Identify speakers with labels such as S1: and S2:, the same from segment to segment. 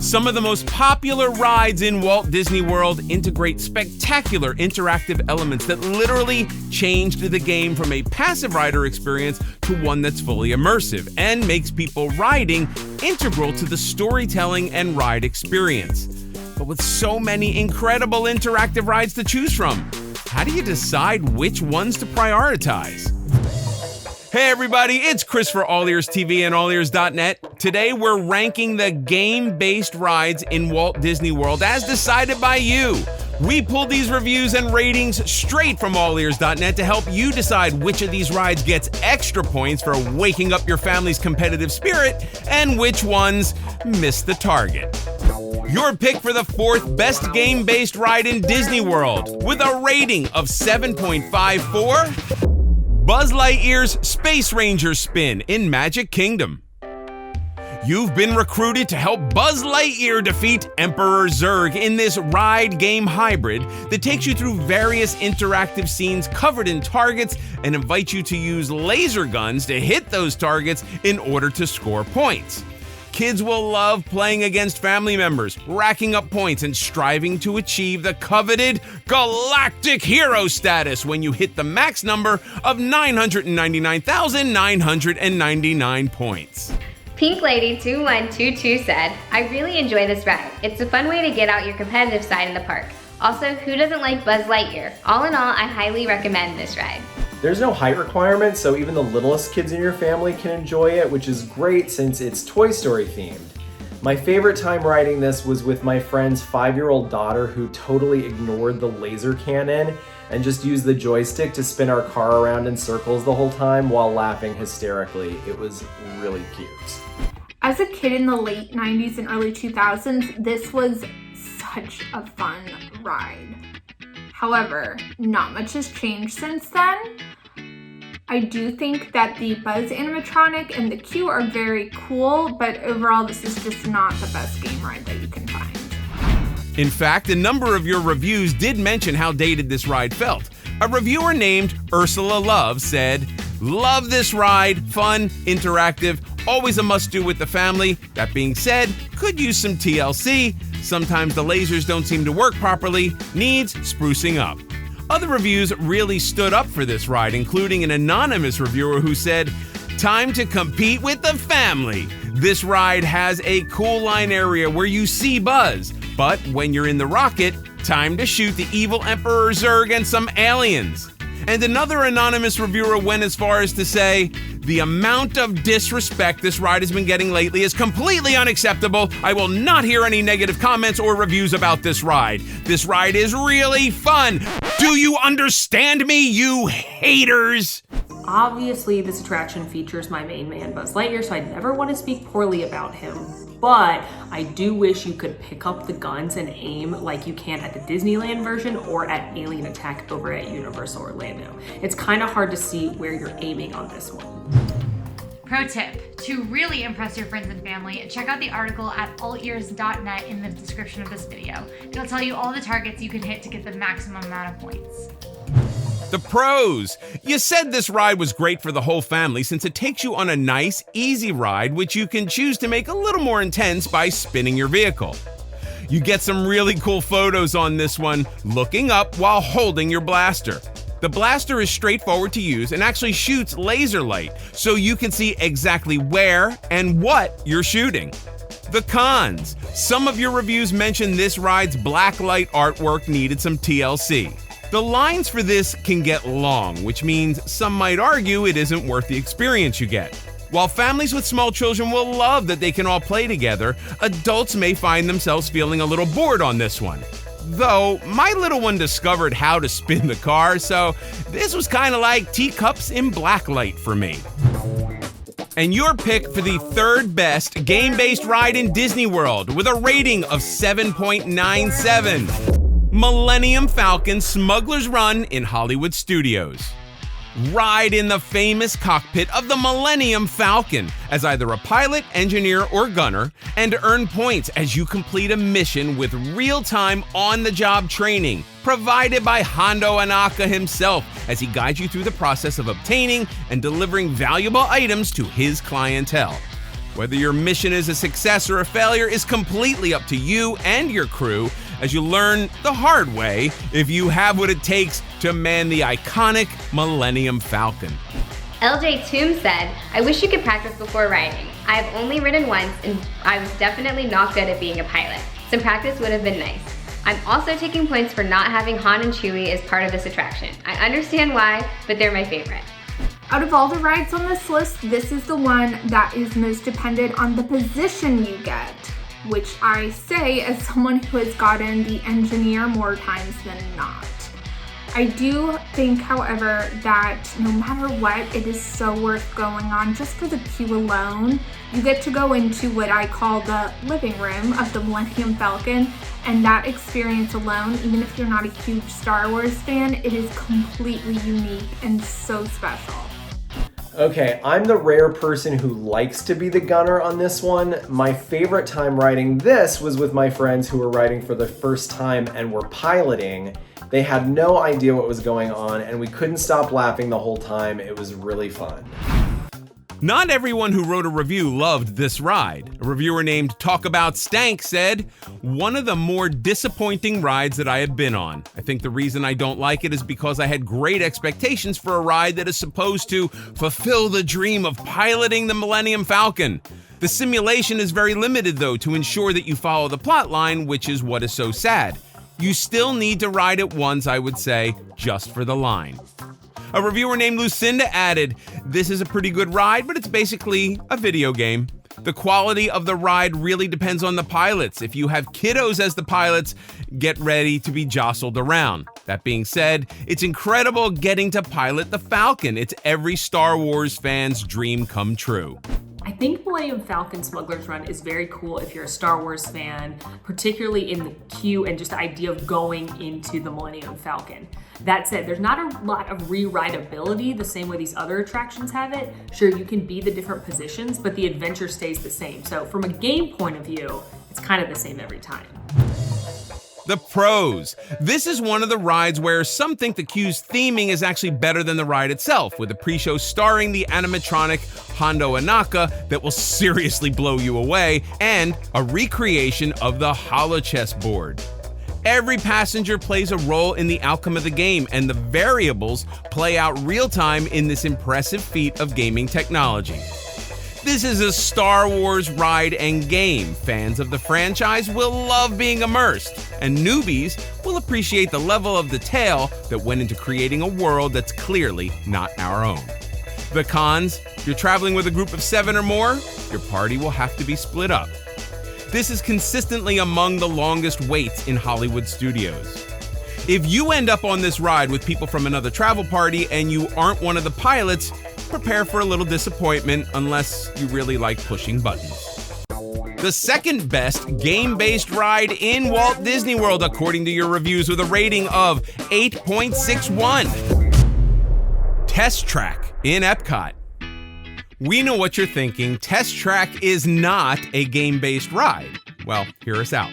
S1: Some of the most popular rides in Walt Disney World integrate spectacular interactive elements that literally changed the game from a passive rider experience to one that's fully immersive and makes people riding integral to the storytelling and ride experience. But with so many incredible interactive rides to choose from, how do you decide which ones to prioritize? Hey everybody, it's Chris for AllEars TV and AllEars.net. Today we're ranking the game-based rides in Walt Disney World as decided by you. We pulled these reviews and ratings straight from AllEars.net to help you decide which of these rides gets extra points for waking up your family's competitive spirit and which ones miss the target. Your pick for the fourth best game-based ride in Disney World with a rating of 7.54. Buzz Lightyear's Space Ranger Spin in Magic Kingdom. You've been recruited to help Buzz Lightyear defeat Emperor Zurg in this ride game hybrid that takes you through various interactive scenes covered in targets and invites you to use laser guns to hit those targets in order to score points. Kids will love playing against family members, racking up points and striving to achieve the coveted galactic hero status when you hit the max number of 999,999 points.
S2: Pink Lady 2122 said, I really enjoy this ride. It's a fun way to get out your competitive side in the park. Also, who doesn't like Buzz Lightyear? All in all, I highly recommend this ride.
S3: There's no height requirement, so even the littlest kids in your family can enjoy it, which is great since it's Toy Story themed. My favorite time riding this was with my friend's 5-year-old daughter who totally ignored the laser cannon and just used the joystick to spin our car around in circles the whole time while laughing hysterically. It was really cute.
S4: As a kid in the late 90s and early 2000s, this was such a fun ride. However, not much has changed since then. I do think that the Buzz animatronic and the queue are very cool, but overall this is just not the best game ride that you can find.
S1: In fact, a number of your reviews did mention how dated this ride felt. A reviewer named Ursula Love said, "Love this ride, fun, interactive, always a must-do with the family. That being said, could use some TLC. Sometimes the lasers don't seem to work properly. Needs sprucing up." Other reviews really stood up for this ride, including an anonymous reviewer who said, "Time to compete with the family. This ride has a cool line area where you see Buzz, but when you're in the rocket, time to shoot the evil Emperor Zurg and some aliens." And another anonymous reviewer went as far as to say, "The amount of disrespect this ride has been getting lately is completely unacceptable. I will not hear any negative comments or reviews about this ride. This ride is really fun. Do you understand me, you haters?"
S5: Obviously, this attraction features my main man, Buzz Lightyear, so I'd never want to speak poorly about him. But I do wish you could pick up the guns and aim like you can at the Disneyland version or at Alien Attack over at Universal Orlando. It's kind of hard to see where you're aiming on this one.
S6: Pro tip, to really impress your friends and family, check out the article at AllEars.net in the description of this video. It'll tell you all the targets you can hit to get the maximum amount of points.
S1: The pros. You said this ride was great for the whole family since it takes you on a nice, easy ride which you can choose to make a little more intense by spinning your vehicle. You get some really cool photos on this one, looking up while holding your blaster. The blaster is straightforward to use and actually shoots laser light, so you can see exactly where and what you're shooting. The cons. Some of your reviews mentioned this ride's blacklight artwork needed some TLC. The lines for this can get long, which means some might argue it isn't worth the experience you get. While families with small children will love that they can all play together, adults may find themselves feeling a little bored on this one. Though, my little one discovered how to spin the car, so this was kind of like teacups in blacklight for me. And your pick for the third best game-based ride in Disney World with a rating of 7.97. Millennium Falcon Smuggler's Run in Hollywood Studios. Ride in the famous cockpit of the Millennium Falcon as either a pilot, engineer, or gunner, and earn points as you complete a mission with real-time on-the-job training provided by Hondo Anaka himself as he guides you through the process of obtaining and delivering valuable items to his clientele. Whether your mission is a success or a failure is completely up to you and your crew, as you learn the hard way if you have what it takes to man the iconic Millennium Falcon.
S2: LJ Toom said, I wish you could practice before riding. I have only ridden once and I was definitely not good at being a pilot. Some practice would have been nice. I'm also taking points for not having Han and Chewie as part of this attraction. I understand why, but they're my favorite.
S4: Out of all the rides on this list, this is the one that is most dependent on the position you get, which I say as someone who has gotten the engineer more times than not. I do think, however, that no matter what, it is so worth going on just for the queue alone. You get to go into what I call the living room of the Millennium Falcon, and that experience alone, even if you're not a huge Star Wars fan, it is completely unique and so special.
S3: Okay, I'm the rare person who likes to be the gunner on this one. My favorite time riding this was with my friends who were riding for the first time and were piloting. They had no idea what was going on, and we couldn't stop laughing the whole time. It was really fun.
S1: Not everyone who wrote a review loved this ride. A reviewer named Talk About Stank said, one of the more disappointing rides that I have been on. I think the reason I don't like it is because I had great expectations for a ride that is supposed to fulfill the dream of piloting the Millennium Falcon. The simulation is very limited, though, to ensure that you follow the plot line, which is what is so sad. You still need to ride it once, I would say, just for the line. A reviewer named Lucinda added, this is a pretty good ride, but it's basically a video game. The quality of the ride really depends on the pilots. If you have kiddos as the pilots, get ready to be jostled around. That being said, it's incredible getting to pilot the Falcon. It's every Star Wars fan's dream come true.
S5: I think Millennium Falcon Smuggler's Run is very cool if you're a Star Wars fan, particularly in the queue and just the idea of going into the Millennium Falcon. That said, there's not a lot of re-rideability the same way these other attractions have it. Sure, you can be the different positions, but the adventure stays the same. So from a game point of view, it's kind of the same every time.
S1: The pros. This is one of the rides where some think the queue's theming is actually better than the ride itself, with a pre-show starring the animatronic Hondo Anaka that will seriously blow you away, and a recreation of the holochess board. Every passenger plays a role in the outcome of the game, and the variables play out real time in this impressive feat of gaming technology. This is a Star Wars ride and game. Fans of the franchise will love being immersed, and newbies will appreciate the level of detail that went into creating a world that's clearly not our own. The cons: if you're traveling with a group of 7 or more, your party will have to be split up. This is consistently among the longest waits in Hollywood studios. If you end up on this ride with people from another travel party and you aren't one of the pilots, prepare for a little disappointment unless you really like pushing buttons. The second best game-based ride in Walt Disney World, according to your reviews, with a rating of 8.61. Test Track in Epcot. We know what you're thinking. Test Track is not a game-based ride. Well, hear us out.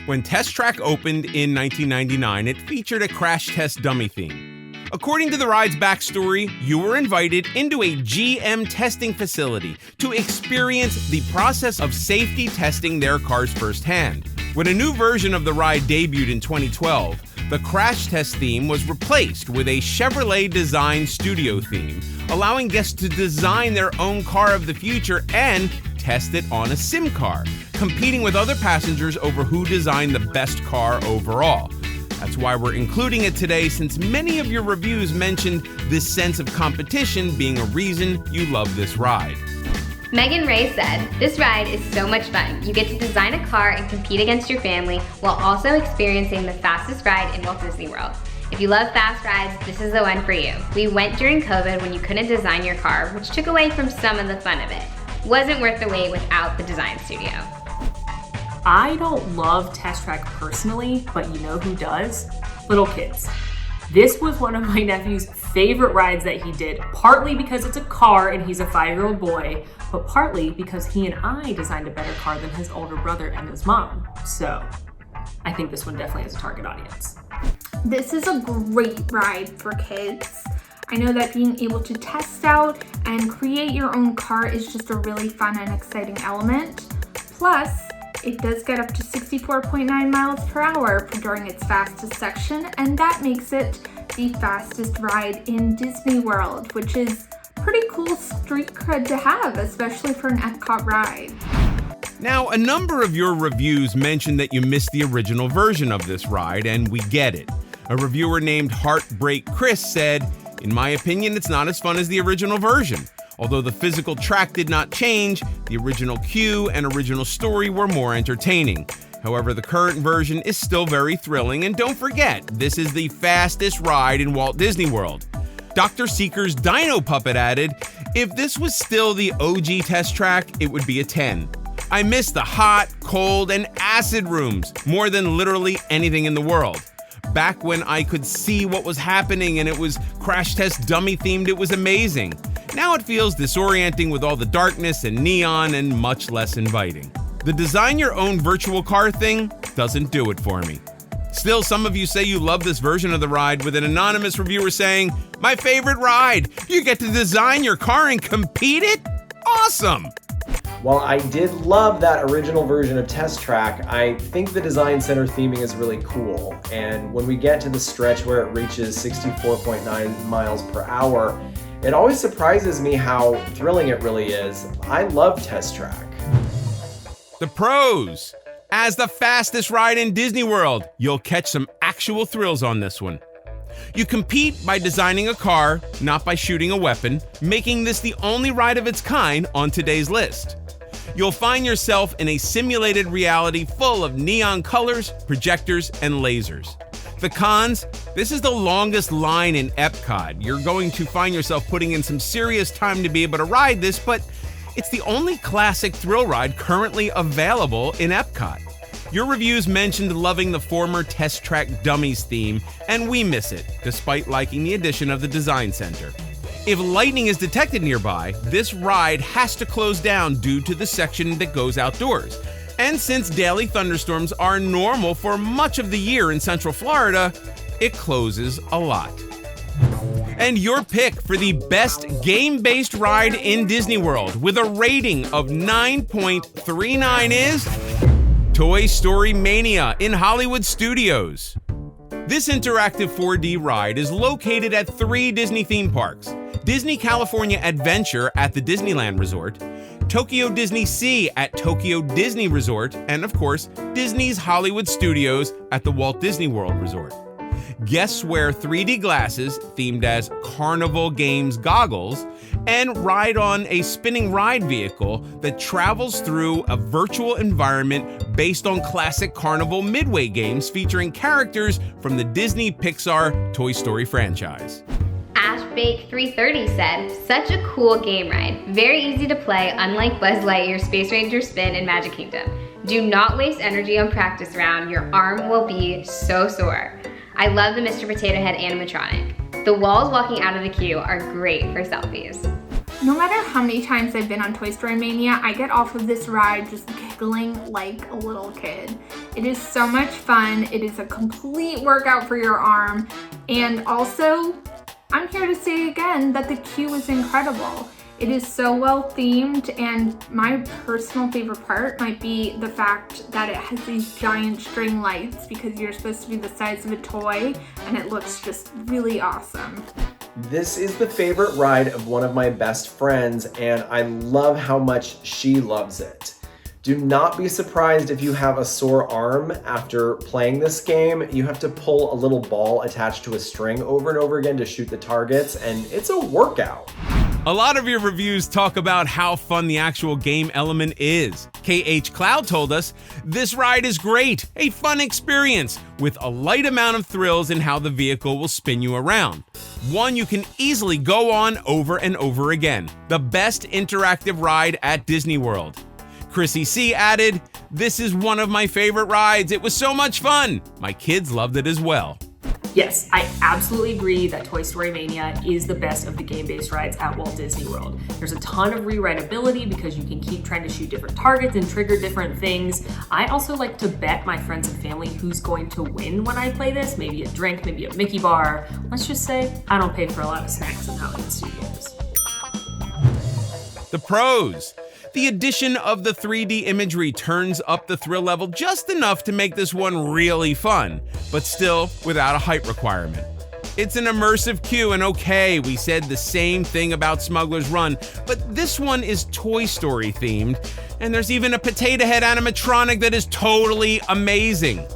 S1: When Test Track opened in 1999, it featured a crash test dummy theme. According to the ride's backstory, you were invited into a GM testing facility to experience the process of safety testing their cars firsthand. When a new version of the ride debuted in 2012, the crash test theme was replaced with a Chevrolet design studio theme, allowing guests to design their own car of the future and test it on a sim car, competing with other passengers over who designed the best car overall. That's why we're including it today, since many of your reviews mentioned this sense of competition being a reason you love this ride.
S2: Megan Ray said, this ride is so much fun. You get to design a car and compete against your family while also experiencing the fastest ride in Walt Disney World. If you love fast rides, this is the one for you. We went during COVID when you couldn't design your car, which took away from some of the fun of it. Wasn't worth the wait without the design studio.
S5: I don't love Test Track personally, but you know who does? Little kids. This was one of my nephew's favorite rides that he did, partly because it's a car and he's a 5-year-old boy, but partly because he and I designed a better car than his older brother and his mom. So I think this one definitely has a target audience.
S4: This is a great ride for kids. I know that being able to test out and create your own car is just a really fun and exciting element. Plus, it does get up to 64.9 miles per hour during its fastest section, and that makes it the fastest ride in Disney World, which is pretty cool street cred to have, especially for an Epcot ride.
S1: Now, a number of your reviews mentioned that you missed the original version of this ride, and we get it. A reviewer named Heartbreak Chris said, "In my opinion, it's not as fun as the original version. Although the physical track did not change, the original queue and original story were more entertaining. However, the current version is still very thrilling, and don't forget, this is the fastest ride in Walt Disney World." Dr. Seeker's Dino Puppet added, "If this was still the OG test track, it would be a 10. I miss the hot, cold, and acid rooms more than literally anything in the world. Back when I could see what was happening and it was Crash Test Dummy themed, it was amazing. Now it feels disorienting with all the darkness and neon and much less inviting. The design your own virtual car thing doesn't do it for me." Still, some of you say you love this version of the ride, with an anonymous reviewer saying, "My favorite ride! You get to design your car and compete it? Awesome!"
S3: While I did love that original version of Test Track, I think the Design Center theming is really cool. And when we get to the stretch where it reaches 64.9 miles per hour, it always surprises me how thrilling it really is. I love Test Track.
S1: The pros. As the fastest ride in Disney World, you'll catch some actual thrills on this one. You compete by designing a car, not by shooting a weapon, making this the only ride of its kind on today's list. You'll find yourself in a simulated reality full of neon colors, projectors, and lasers. The cons, this is the longest line in Epcot. You're going to find yourself putting in some serious time to be able to ride this, but it's the only classic thrill ride currently available in Epcot. Your reviews mentioned loving the former Test Track Dummies theme, and we miss it, despite liking the addition of the Design Center. If lightning is detected nearby, this ride has to close down due to the section that goes outdoors. And since daily thunderstorms are normal for much of the year in Central Florida, it closes a lot. And your pick for the best game-based ride in Disney World with a rating of 9.39 is Toy Story Mania in Hollywood Studios. This interactive 4D ride is located at 3 Disney theme parks: Disney California Adventure at the Disneyland Resort, Tokyo Disney Sea at Tokyo Disney Resort, and of course, Disney's Hollywood Studios at the Walt Disney World Resort. Guests wear 3D glasses themed as Carnival Games goggles and ride on a spinning ride vehicle that travels through a virtual environment based on classic Carnival Midway games featuring characters from the Disney Pixar Toy Story franchise.
S2: Ashbake330 said, "Such a cool game ride. Very easy to play, unlike Buzz Lightyear Space Ranger Spin in Magic Kingdom. Do not waste energy on practice round. Your arm will be so sore. I love the Mr. Potato Head animatronic. The walls walking out of the queue are great for selfies."
S4: No matter how many times I've been on Toy Story Mania, I get off of this ride just giggling like a little kid. It is so much fun. It is a complete workout for your arm. And also, I'm here to say again that the queue is incredible. It is so well themed, and my personal favorite part might be the fact that it has these giant string lights because you're supposed to be the size of a toy, and it looks just really awesome.
S3: This is the favorite ride of one of my best friends, and I love how much she loves it. Do not be surprised if you have a sore arm after playing this game. You have to pull a little ball attached to a string over and over again to shoot the targets, and it's a workout.
S1: A lot of your reviews talk about how fun the actual game element is. KH Cloud told us, "This ride is great, a fun experience with a light amount of thrills in how the vehicle will spin you around. One you can easily go on over and over again. The best interactive ride at Disney World." Chrissy C added, "This is one of my favorite rides. It was so much fun. My kids loved it as well."
S5: Yes, I absolutely agree that Toy Story Mania is the best of the game-based rides at Walt Disney World. There's a ton of rewritability because you can keep trying to shoot different targets and trigger different things. I also like to bet my friends and family who's going to win when I play this. Maybe a drink, maybe a Mickey bar. Let's just say I don't pay for a lot of snacks in Hollywood Studios.
S1: The pros. The addition of the 3D imagery turns up the thrill level just enough to make this one really fun, but still without a height requirement. It's an immersive queue, and okay, we said the same thing about Smuggler's Run, but this one is Toy Story themed, and there's even a potato head animatronic that is totally amazing.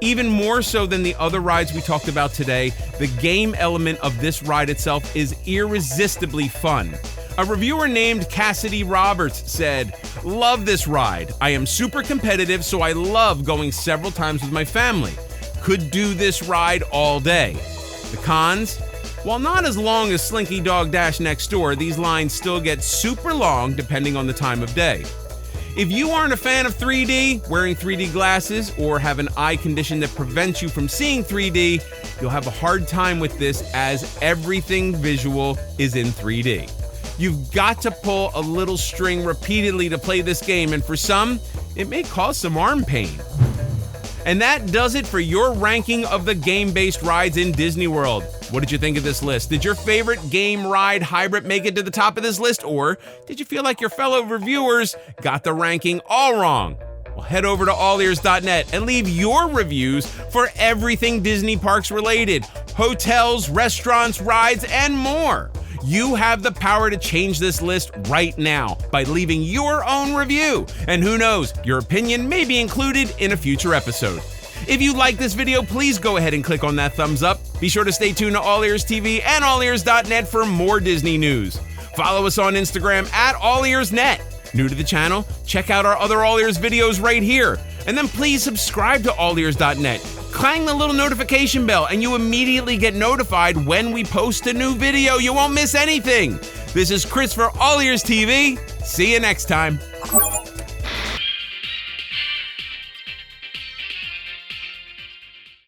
S1: Even more so than the other rides we talked about today, the game element of this ride itself is irresistibly fun. A reviewer named Cassidy Roberts said, "Love this ride. I am super competitive, so I love going several times with my family. Could do this ride all day." The cons? While not as long as Slinky Dog Dash next door, these lines still get super long depending on the time of day. If you aren't a fan of 3D, wearing 3D glasses, or have an eye condition that prevents you from seeing 3D, you'll have a hard time with this as everything visual is in 3D. You've got to pull a little string repeatedly to play this game, and for some, it may cause some arm pain. And that does it for your ranking of the game-based rides in Disney World. What did you think of this list? Did your favorite game ride hybrid make it to the top of this list, or did you feel like your fellow reviewers got the ranking all wrong? Well, head over to AllEars.net and leave your reviews for everything Disney parks related, hotels, restaurants, rides, and more. You have the power to change this list right now by leaving your own review. And who knows, your opinion may be included in a future episode. If you like this video, please go ahead and click on that thumbs up. Be sure to stay tuned to All Ears TV and AllEars.net for more Disney news. Follow us on Instagram at AllEars.net. New to the channel? Check out our other All Ears videos right here. And then please subscribe to AllEars.net. Clang the little notification bell and you immediately get notified when we post a new video. You won't miss anything. This is Chris for All Ears TV. See you next time.